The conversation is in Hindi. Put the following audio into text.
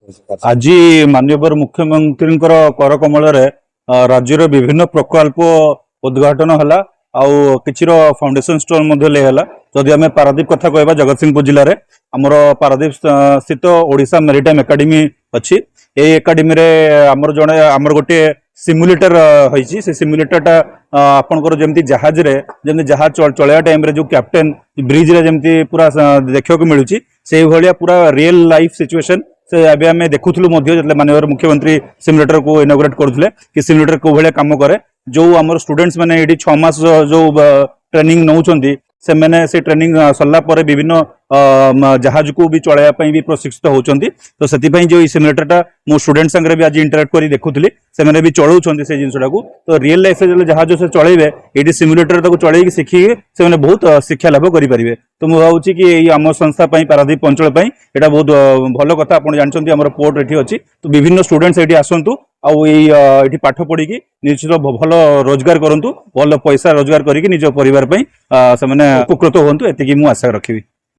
आज माननीय मुख्यमंत्री कर कमल राज्यर विभिन्न प्रकल्प उद्घाटन है आउ किसी फाउंडेशन स्टोन जदि आम पारादीप कथा कहवा जगतसिंहपुर जिले में आमर पारादीप स्थित ओडिशा मेरीटाइम एकेडमी अच्छी एकेडमी आमर जड़े आमर गोटे सिमुलेटर होइछि से सिमुलेटरटा आपनकर जमती जहाज रे जमती जहाज चलया टाइम रे जो कैप्टेन ब्रिज रे जमती पूरा देखियो को मिलुछि से भलिया पूरा रियल लाइफ सिचुएशन से अबे हमें देखुथलु मध्य जतले माननीय मुख्यमंत्री सिमुलेटर को इनॉग्रेट करथले कि सिमुलेटर को भलिया काम करे जो हमर स्टूडेंट्स माने एडी 6 मास जो ट्रेनिंग नउछंती से मैंने से ट्रेनिंग सरला पर विभिन्न जहाज को भी चलाया भी प्रशिक्षित होती तो से जो सिमुलेटरटा मो स्टूडेंट संगे भी आज इंटरेक्ट कर देखुली से मैंने भी चलाउछंती से जिनसटा को तो रियल लाइफ रे जहाज से चलेबे एडी सिमुलेटर ताको चलेकी शिखिके से मैंने बहुत शिक्षा लाभ करें तो मुझे भावुँ कि आम संस्था पारादीप अंचल एटा बहुत भल कथा आप जानते आम पोर्ट एटी अच्छी तो विभिन्न स्टूडेंट्स ये आसतु आठ पाठ पढ़ी निश्चित भल रोजगार करूँ भल पैसा रोजगार करके निज परिवार से उपकृत हूँ एति आशा रखी।